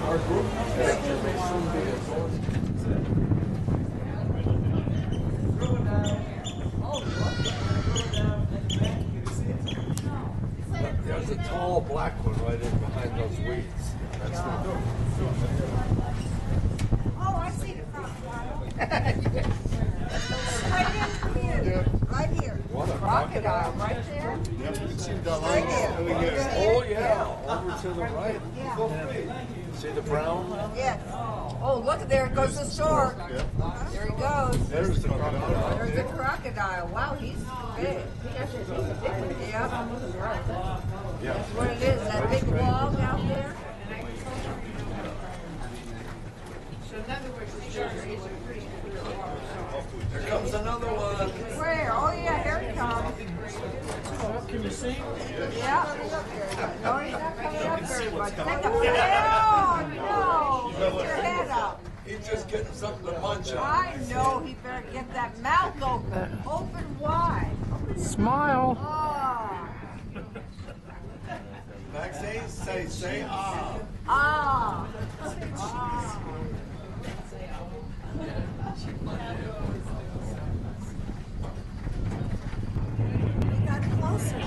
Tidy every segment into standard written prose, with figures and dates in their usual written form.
Our group there's a tall black one right in behind those weeds. That's not good. Oh, I see the crocodile. Right here. Right here. What a Crocodile, right there. Yep, you can see the Right there. Oh yeah, over to the right. Yeah. See the brown? Yeah. Oh, look, there goes the stork. Yep. There he goes. There's the crocodile. There's the crocodile. Wow, he's big. Yeah. That's what it is, that big log out there. So in other words, the sugar is a pretty There comes another one. Where? Oh yeah, here he comes. Can you see? Yeah. No, he's not coming up very much. Take a hell no! Get your head up. He's just getting something to munch on. I know he better get that mouth open. Open wide. Smile. Oh. Maxine, say ah. Ah. We got closer.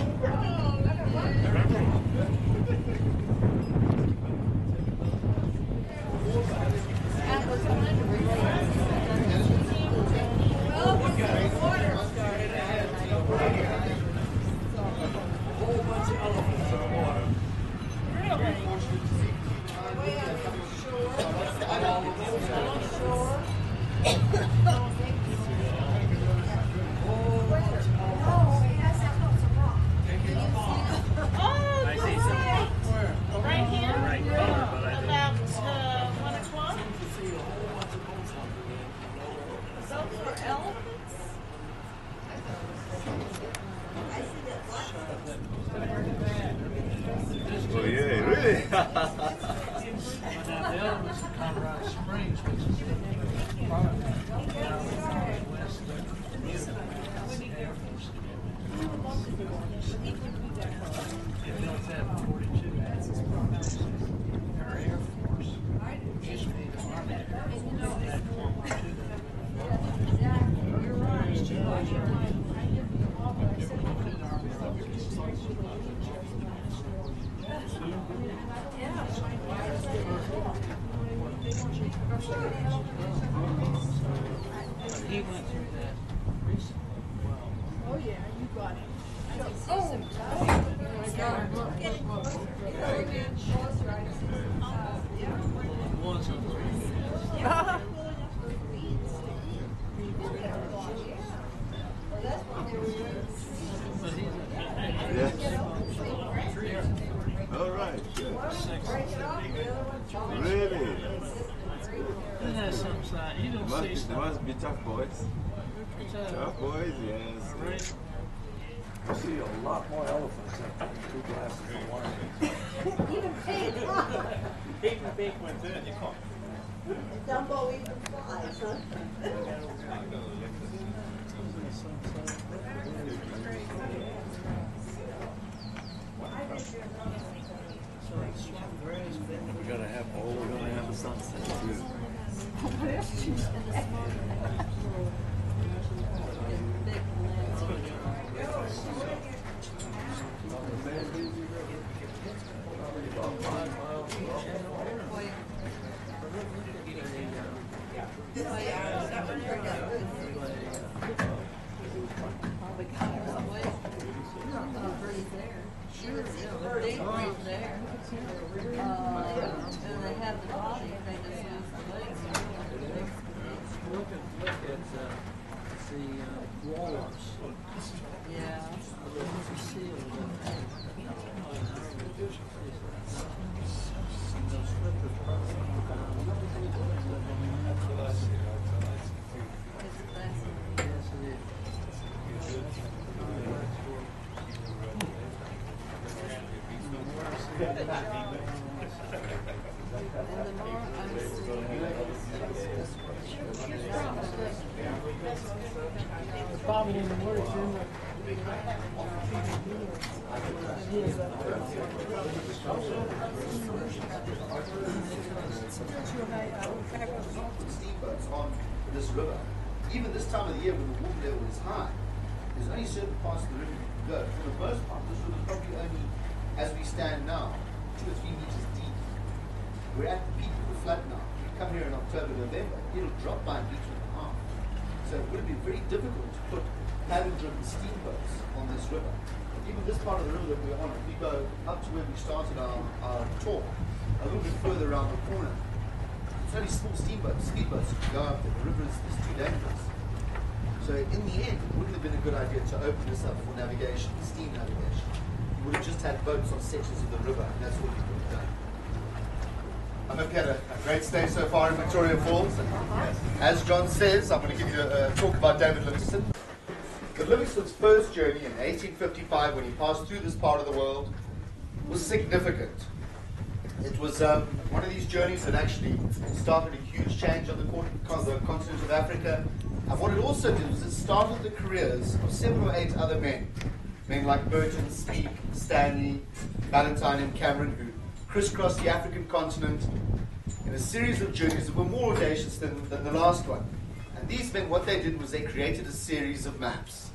Right here? About 1 o'clock? Those for elephants? Oh yeah, really? Now the other one's the Colorado Springs, which is probably west of the Air Force. They built that in 42. Our Air Force used to be the Army. That formed he went through that recently. Wow. Oh yeah, you got it. Once on Yeah. All right. Good. Really? Isn't that something? You don't see stuff. Must be tough boys. Tough boys, yes. Right. I see a lot more elephants than 2 glasses of wine. Even pig. Even big ones, you can't. Dumbo even flies, huh? We're gonna have a sunset too. And they have the body, they just use the legs. Look at the walrus. Yeah. The seal. Probably in the words in the Steamboats on this river. Even this time of the year when the water level is high, there's only certain parts of the river you can go. For the most part, this river is probably only, as we stand now, 2 or 3 meters deep. We're at the peak of the flood now. If you come here in October, November, it'll drop by 1.5 meters. So it would have been very difficult to put paddle-driven steamboats on this river. Even this part of the river that we're on, if we go up to where we started our talk, a little bit further around the corner, it's only small steamboats, speedboats that can go up there. The river is too dangerous. So in the end, it wouldn't have been a good idea to open this up for navigation, steam navigation. You would have just had boats on sections of the river, and that's what we would have done. I hope you had a great stay so far in Victoria Falls. And as John says, I'm going to give you a talk about David Livingstone. But Livingstone's first journey in 1855, when he passed through this part of the world, was significant. It was one of these journeys that actually started a huge change on the continent of Africa. And what it also did was it started the careers of 7 or 8 other men. Men like Burton, Speke, Stanley, Valentine and Cameron, who crisscrossed the African continent in a series of journeys that were more audacious than the last one. And these men, what they did was they created a series of maps.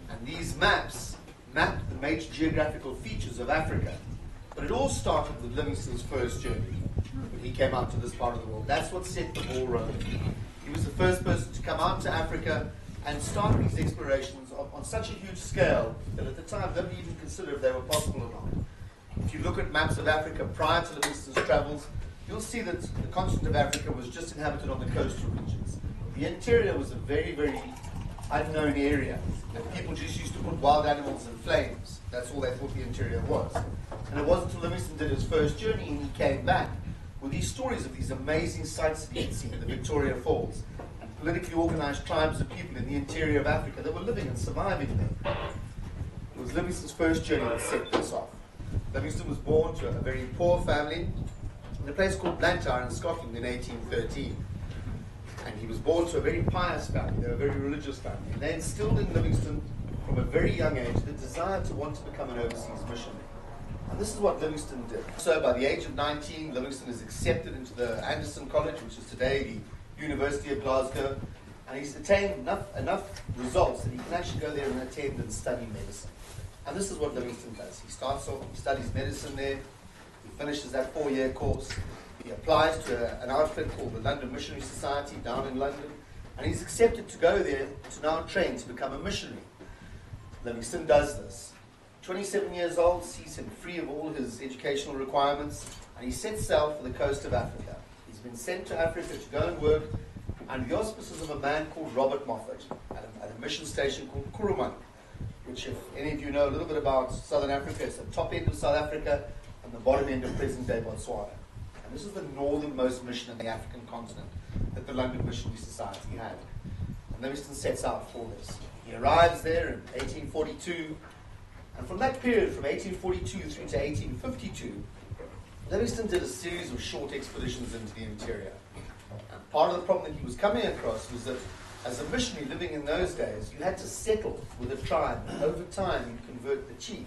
And these maps mapped the major geographical features of Africa. But it all started with Livingstone's first journey, when he came out to this part of the world. That's what set the ball rolling. He was the first person to come out to Africa and start these explorations on such a huge scale that at the time nobody even considered if they were possible or not. If you look at maps of Africa prior to Livingstone's travels, you'll see that the continent of Africa was just inhabited on the coastal regions. The interior was a very, very unknown area, and people just used to put wild animals in flames. That's all they thought the interior was. And it wasn't until Livingstone did his first journey and he came back with these stories of these amazing sights that he'd seen, the Victoria Falls, and politically organized tribes of people in the interior of Africa that were living and surviving there. It was Livingstone's first journey that set this off. Livingstone was born to a very poor family in a place called Blantyre in Scotland in 1813. And he was born to a very pious family. They were a very religious family. And they instilled in Livingstone from a very young age the desire to want to become an overseas missionary. And this is what Livingstone did. So by the age of 19, Livingstone is accepted into the Anderson College, which is today the University of Glasgow. And he's attained enough results that he can actually go there and attend and study medicine. And this is what Livingstone does. He starts off, he studies medicine there. He finishes that 4-year course. He applies to an outfit called the London Missionary Society down in London, and he's accepted to go there to now train to become a missionary. Livingstone does this. 27 years old, sees him free of all his educational requirements, and he sets sail for the coast of Africa. He's been sent to Africa to go and work under the auspices of a man called Robert Moffat at a mission station called Kuruman, which, if any of you know a little bit about southern Africa, it's the top end of South Africa and the bottom end of present-day Botswana. This is the northernmost mission on the African continent that the London Missionary Society had. And Livingstone sets out for this. He arrives there in 1842, and from that period, from 1842 through to 1852, Livingstone did a series of short expeditions into the interior. And part of the problem that he was coming across was that as a missionary living in those days, you had to settle with a tribe, and over time you convert the chief.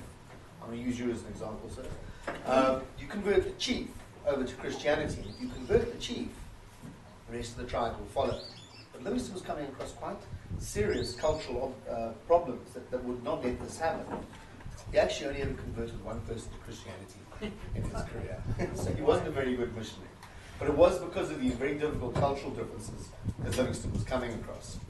I'm going to use you as an example, sir. You convert the chief over to Christianity. If you convert the chief, the rest of the tribe will follow. But Livingstone was coming across quite serious cultural problems that would not let this happen. He actually only ever converted one person to Christianity in his career. So he wasn't a very good missionary. But it was because of these very difficult cultural differences that Livingstone was coming across.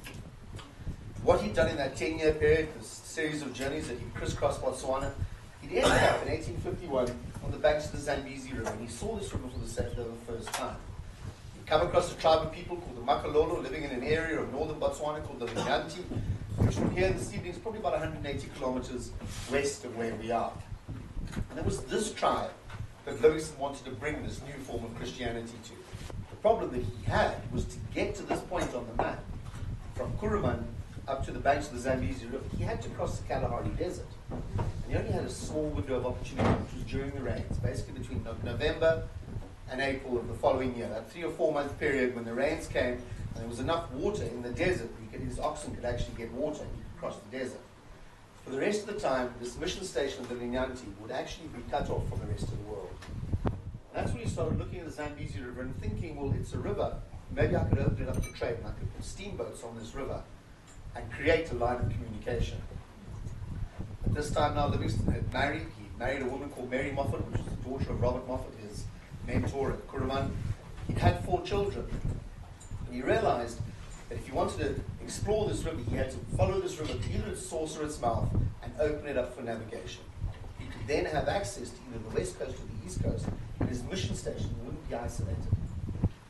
What he'd done in that 10-year period, this series of journeys that he crisscrossed Botswana, he'd ended up in 1851 on the banks of the Zambezi River, and he saw this river for the first time. He'd come across a tribe of people called the Makalolo, living in an area of northern Botswana called the Vinyanti, which from here this evening is probably about 180 kilometers west of where we are. And it was this tribe that Livingstone wanted to bring this new form of Christianity to. The problem that he had was to get to this point on the map, from Kuruman up to the banks of the Zambezi River, he had to cross the Kalahari Desert. And he only had a small window of opportunity, which was during the rains, basically between November and April of the following year, that 3 or 4 month period when the rains came and there was enough water in the desert, his oxen could actually get water and he could cross the desert. For the rest of the time, this mission station of the Linyanti would actually be cut off from the rest of the world. And that's when he started looking at the Zambezi River and thinking, well, it's a river. Maybe I could open it up to trade and I could put steamboats on this river and create a line of communication. At this time now, Livingstone had married. He married a woman called Mary Moffat, which was the daughter of Robert Moffat, his mentor at Kuruman. He'd had 4 children. And he realized that if he wanted to explore this river, he had to follow this river to either its source or its mouth and open it up for navigation. He could then have access to either the west coast or the east coast, and his mission station wouldn't be isolated.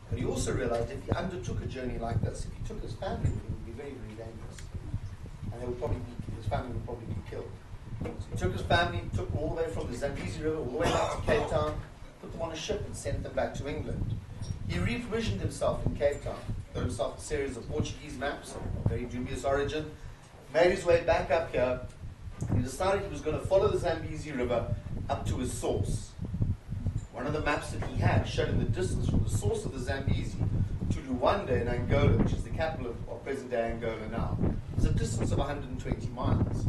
But he also realized if he undertook a journey like this, if he took his family with him, it would be very, very dangerous. And his family would probably be killed. So he took his family, took them all the way from the Zambezi River, all the way back to Cape Town, put them on a ship and sent them back to England. He reprovisioned himself in Cape Town, got himself a series of Portuguese maps of very dubious origin, made his way back up here. He decided he was going to follow the Zambezi River up to his source. One of the maps that he had showed him the distance from the source of the Zambezi to Luanda in Angola, which is the capital of present-day Angola now. It was a distance of 120 miles.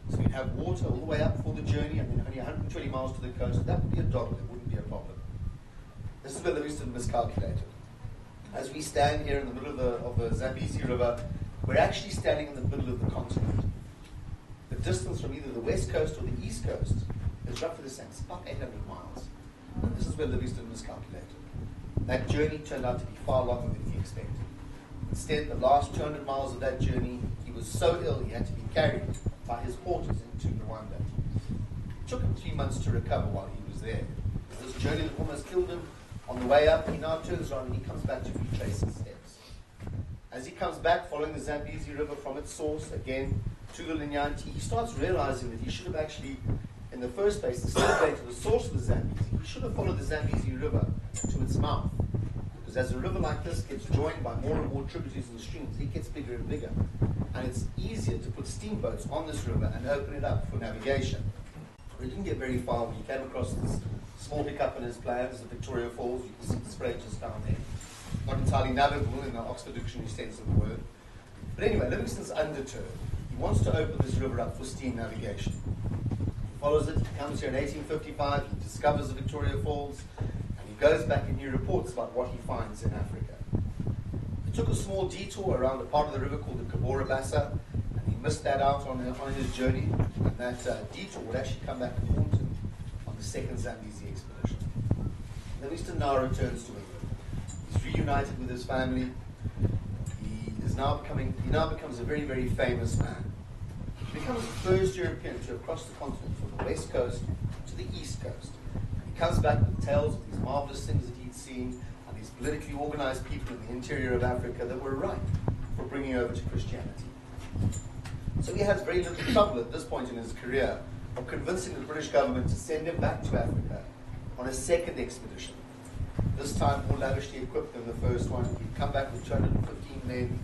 So you'd have water all the way up for the journey, and then only 120 miles to the coast. That would be a dollar. It wouldn't be a problem. This is where Livingstone miscalculated. As we stand here in the middle of the Zambezi River, we're actually standing in the middle of the continent. The distance from either the west coast or the east coast is roughly the same. It's about 800 miles. And this is where Livingstone miscalculated. That journey turned out to be far longer than he expected. Instead, the last 200 miles of that journey, he was so ill he had to be carried by his porters into Rwanda. It took him 3 months to recover while he was there. This journey that almost killed him, on the way up, he now turns around and he comes back to retrace his steps. As he comes back, following the Zambezi River from its source, again, to the Linyanti, he starts realizing that he should have actually, in the first place, instead of going to the source of the Zambezi, he should have followed the Zambezi River to its mouth. Because as a river like this gets joined by more and more tributaries and streams, it gets bigger and bigger. And it's easier to put steamboats on this river and open it up for navigation. He didn't get very far when he came across this small hiccup in his plans, the Victoria Falls. You can see the spray just down there. Not entirely navigable in the Oxford Dictionary sense of the word. But anyway, Livingstone's undeterred. He wants to open this river up for steam navigation. He follows it, he comes here in 1855, he discovers the Victoria Falls, and he goes back and he reports about what he finds in Africa. He took a small detour around a part of the river called the Cabora Bassa, and he missed that out on his journey, and that detour would actually come back and haunt him on the second Zambezi expedition. Livingstone now returns to England. He's reunited with his family. He now becomes a very, very famous man. He becomes the first European to have crossed the continent from the west coast to the east coast. He comes back with tales of these marvelous things that he'd seen and these politically organized people in the interior of Africa that were ripe for bringing over to Christianity. So he has very little trouble at this point in his career of convincing the British government to send him back to Africa on a second expedition. This time more lavishly equipped than the first one. He'd come back with 215 men.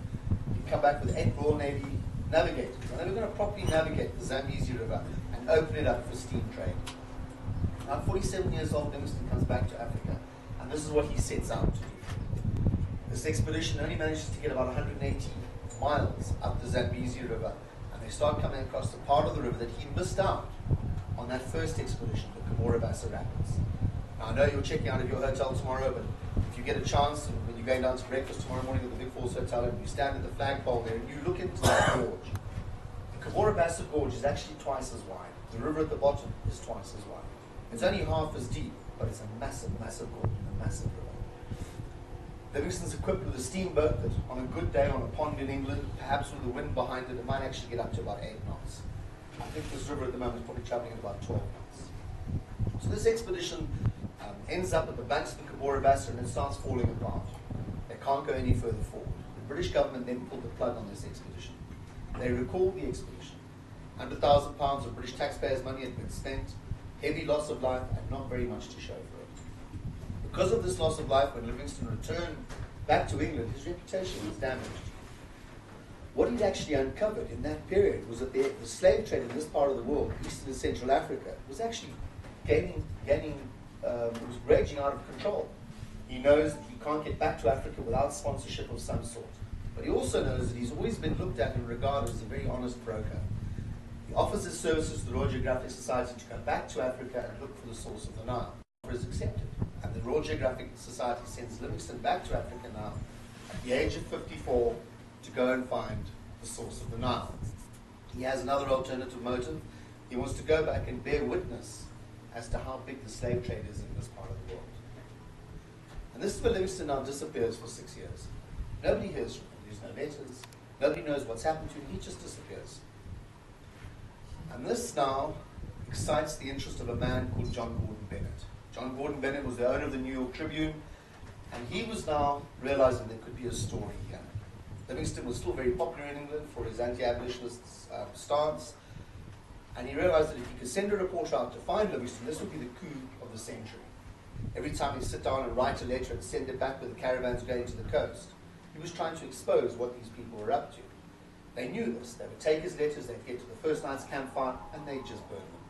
He'd come back with 8 Royal Navy navigators. And they were going to properly navigate the Zambezi River and open it up for steam trade. Now, 47 years old, Livingstone comes back to Africa, and this is what he sets out to do. This expedition only manages to get about 180 miles up the Zambezi River, and they start coming across the part of the river that he missed out on that first expedition, the Cabora Bassa Rapids. Now, I know you're checking out of your hotel tomorrow, but if you get a chance, and when you're going down to breakfast tomorrow morning at the Big Falls Hotel, and you stand at the flagpole there, and you look into that gorge, the Cabora Bassa Gorge is actually twice as wide. The river at the bottom is twice as wide. It's only half as deep, but it's a massive, massive gorge and a massive river. Livingstone's equipped with a steamboat that, on a good day on a pond in England, perhaps with the wind behind it, it might actually get up to about 8 knots. I think this river at the moment is probably traveling at about 12 knots. So this expedition ends up at the banks of the Cabora Bassa, and it starts falling apart. They can't go any further forward. The British government then pulled the plug on this expedition. They recalled the expedition. £100,000 of British taxpayers' money had been spent, heavy loss of life, and not very much to show for it. Because of this loss of life, when Livingstone returned back to England, his reputation was damaged. What he'd actually uncovered in that period was that the slave trade in this part of the world, Eastern and Central Africa, was actually was raging out of control. He knows that he can't get back to Africa without sponsorship of some sort. But he also knows that he's always been looked at and regarded as a very honest broker. offers his services to the Royal Geographic Society to go back to Africa and look for the source of the Nile. The offer is accepted, and the Royal Geographic Society sends Livingstone back to Africa now at the age of 54 to go and find the source of the Nile. He has another alternative motive. He wants to go back and bear witness as to how big the slave trade is in this part of the world. And this is where Livingstone now disappears for 6 years. Nobody hears from him. There's no letters. Nobody knows what's happened to him. He just disappears. And this now excites the interest of a man called John Gordon Bennett. John Gordon Bennett was the owner of the New York Tribune, and he was now realizing there could be a story here. Livingstone was still very popular in England for his anti-abolitionist stance, and he realized that if he could send a reporter out to find Livingstone, this would be the coup of the century. Every time he'd sit down and write a letter and send it back with the caravans going to the coast, he was trying to expose what these people were up to. They knew this. They would take his letters, they'd get to the first night's campfire, and they'd just burn them.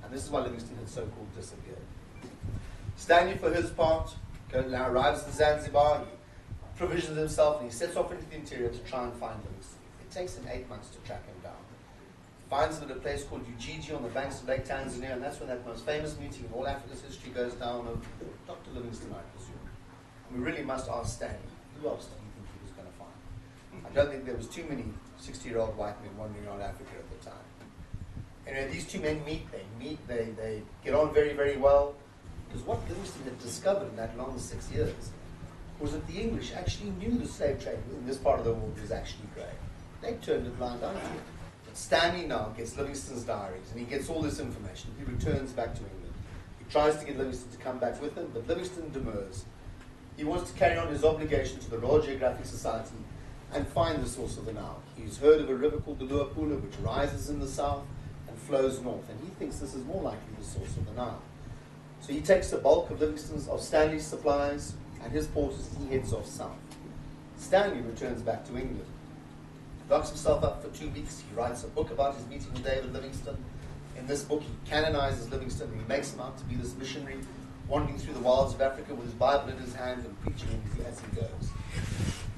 And this is why Livingstone had so-called disappeared. Stanley, for his part, now arrives in Zanzibar, he provisions himself, and he sets off into the interior to try and find Livingstone. It takes him 8 months to track him down. He finds him at a place called Ujiji on the banks of Lake Tanzania, and that's when that most famous meeting in all Africa's history goes down of Dr. Livingstone, I presume. And we really must ask Stanley, who else do you think he was going to find? I don't think there was too many 60-year-old white men wandering around Africa at the time. Anyway, these two men meet, they get on very, very well, because what Livingstone had discovered in that long 6 years was that the English actually knew the slave trade in this part of the world was actually great. They turned a blind eye to it. But Stanley now gets Livingstone's diaries, and he gets all this information. He returns back to England. He tries to get Livingstone to come back with him, but Livingstone demurs. He wants to carry on his obligation to the Royal Geographic Society and find the source of the Nile. He's heard of a river called the Luapula, which rises in the south and flows north, and he thinks this is more likely the source of the Nile. So he takes the bulk of Stanley's supplies and his forces, he heads off south. Stanley returns back to England, locks himself up for 2 weeks. He writes a book about his meeting with David Livingstone. In this book, he canonizes Livingstone, and he makes him out to be this missionary wandering through the wilds of Africa with his Bible in his hand and preaching as he goes.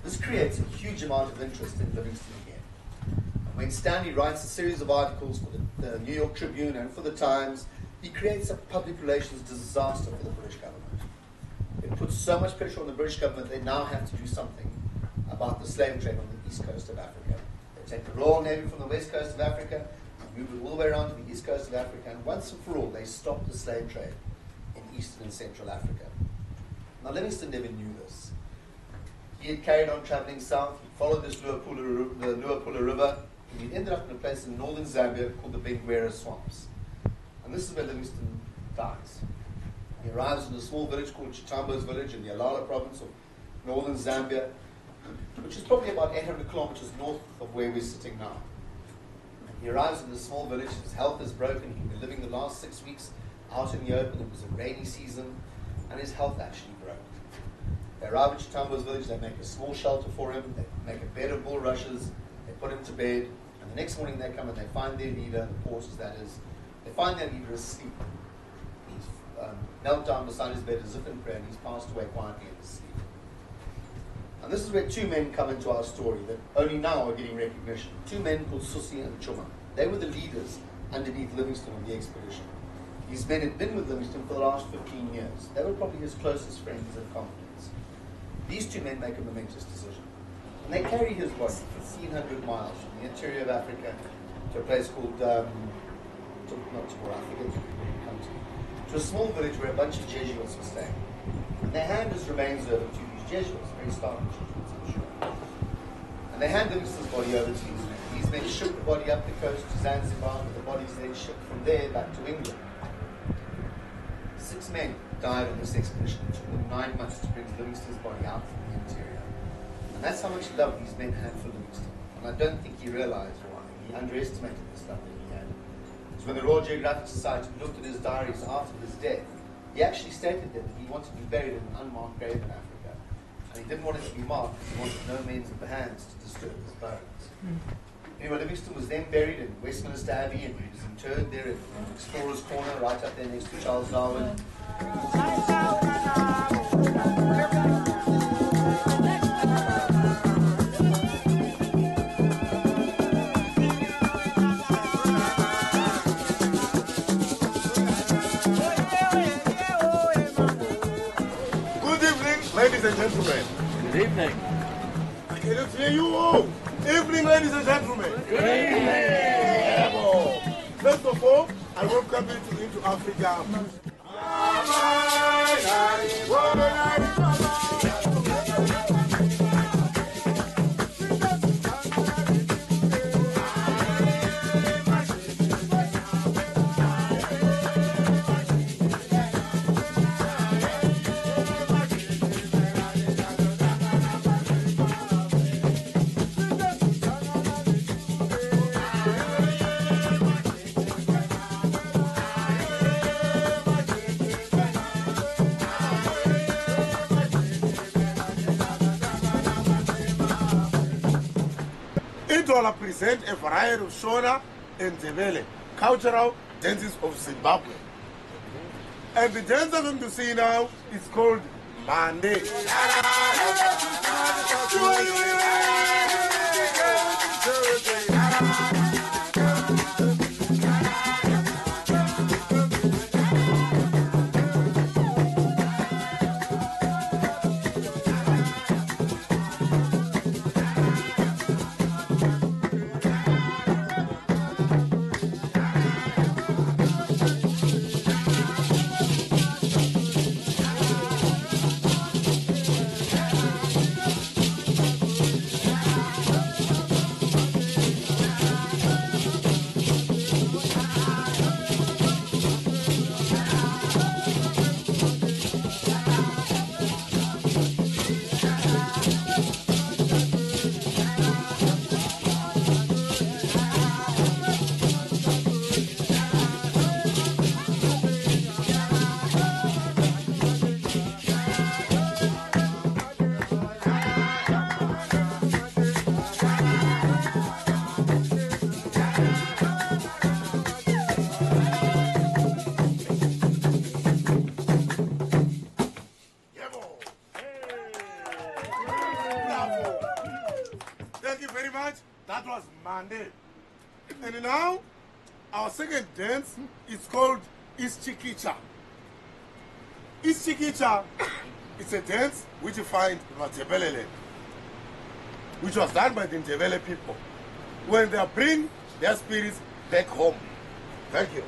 This creates a huge amount of interest in Livingstone again. And when Stanley writes a series of articles for the New York Tribune and for the Times, he creates a public relations disaster for the British government. It puts so much pressure on the British government, they now have to do something about the slave trade on the east coast of Africa. They take the Royal Navy from the west coast of Africa, and move it all the way around to the east coast of Africa, and once and for all, they stop the slave trade in eastern and central Africa. Now, Livingstone never knew this. He had carried on traveling south. He followed this Luapula River, and he ended up in a place in northern Zambia called the Benguera Swamps. And this is where Livingstone dies. He arrives in a small village called Chitambo's village in the Alala province of northern Zambia, which is probably about 800 kilometers north of where we're sitting now. He arrives in this small village. His health is broken. He'd been living the last 6 weeks out in the open. It was a rainy season, and his health actually broke. They arrive at Chitambo's village. They make a small shelter for him. They make a bed of bulrushes. They put him to bed, and the next morning they come and they find their leader, the horses that is, they find their leader asleep. He's knelt down beside his bed as if in prayer, and he's passed away quietly in his sleep. And this is where two men come into our story that only now are getting recognition. Two men called Susi and Chuma. They were the leaders underneath Livingstone on the expedition. These men had been with Livingstone for the last 15 years. They were probably his closest friends and confidants. These two men make a momentous decision. And they carry his body 1,500 miles from the interior of Africa to a place called, not Tabora, I forget the country, to a small village where a bunch of Jesuits were staying. And they hand his remains over to these Jesuits, very starving Jesuits, I'm sure. And they hand Livingstone's body over to these men. These men ship the body up the coast to Zanzibar, with the bodies then shipped from there back to England. 6 men died on this expedition. It took them 9 months to bring Livingstone's body out from the interior. And that's how much love these men had for Livingstone. And I don't think he realized why. He underestimated the stuff that he had. Because when the Royal Geographic Society looked at his diaries after his death, he actually stated that he wanted to be buried in an unmarked grave in Africa. And he didn't want it to be marked because he wanted no means of the hands to disturb his bones. Anyway, Livingstone was then buried in Westminster Abbey, and he was interred there in Explorer's Corner, right up there next to Charles Darwin. ladies and gentlemen. Good evening. I cannot hear you all. Evening, ladies and gentlemen. Good evening. First of all, I welcome you into Africa. I present a variety of Shona and Ndebele cultural dances of Zimbabwe. And the dance I'm going to see now is called Mande. That was Monday. And now, our second dance is called Ischikitsha. Ischikitsha is a dance which you find in Ndebele land, which was done by the Ndebele people when they bring their spirits back home. Thank you.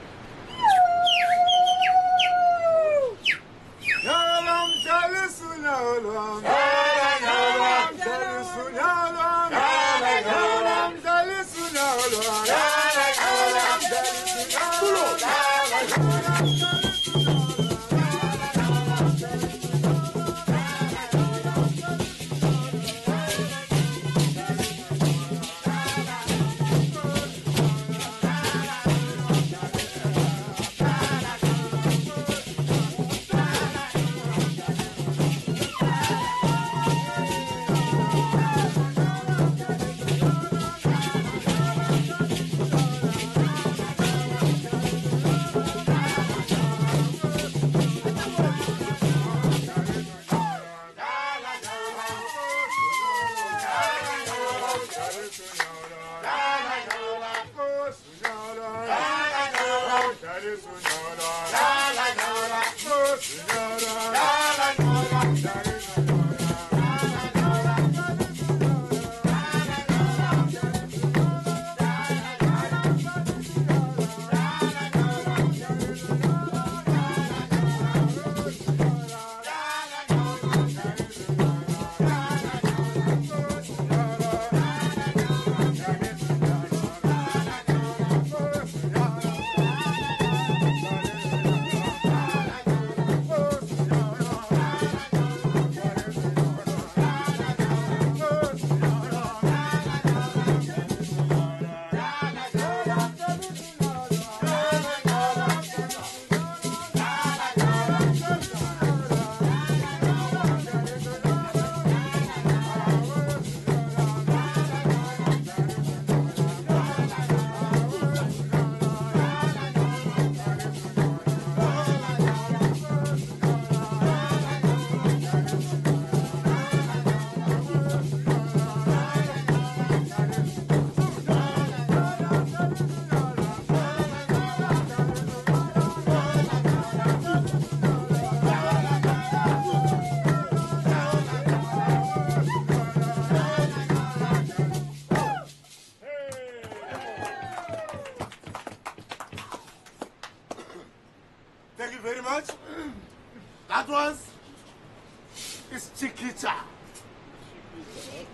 It's Chiquita.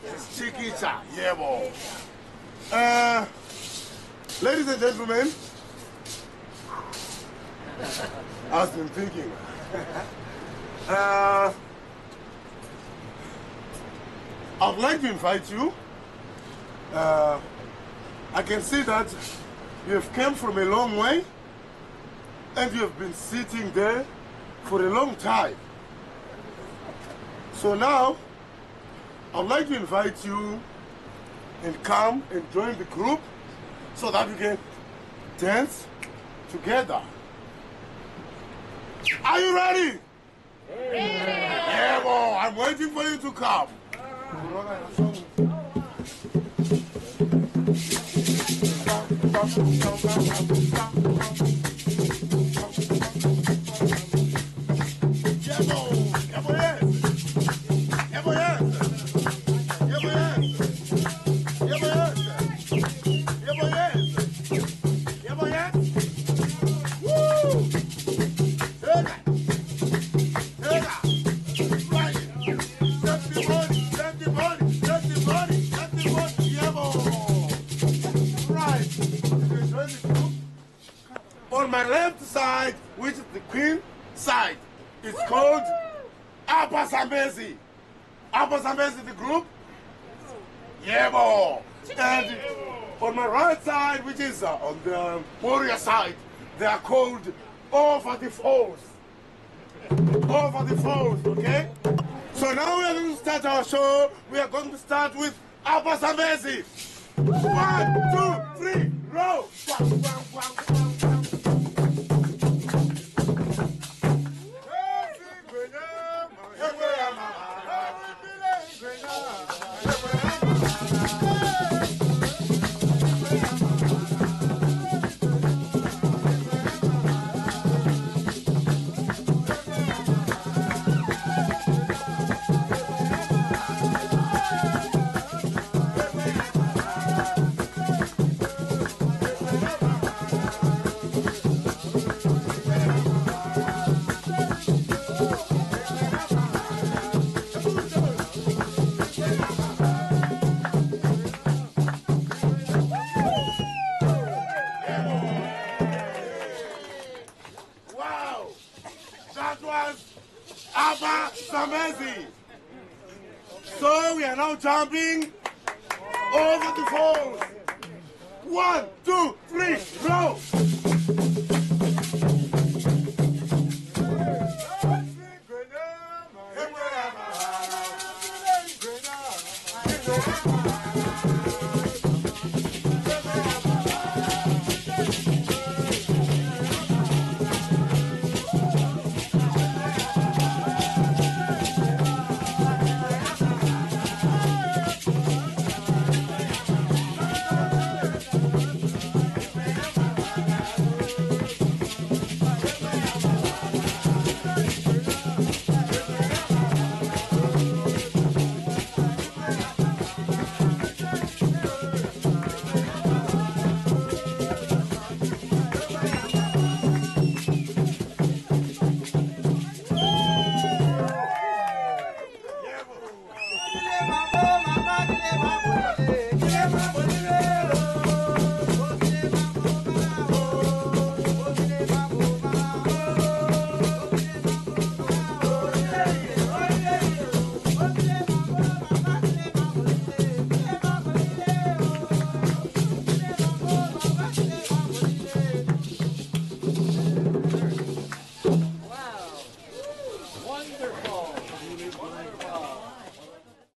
It's Chiquita. Yeah, boy. Ladies and gentlemen, I've been thinking. I'd like to invite you. I can see that you have come from a long way and you have been sitting there for a long time. So now, I'd like to invite you and come and join the group so that we can dance together. Are you ready? Yeah, boy, I'm waiting for you to come. On my left side, which is the queen side, it's called Upper Zambezi. Upper Zambezi, the group? Yeah, boy. And on my right side, which is on the warrior side, they are called Over the Falls. Over the Falls, okay? So now we are going to start our show. We are going to start with Upper Zambezi. 1, 2, 3, roll! Zambezi. So we are now jumping over the falls. 1, 2, 3, roll!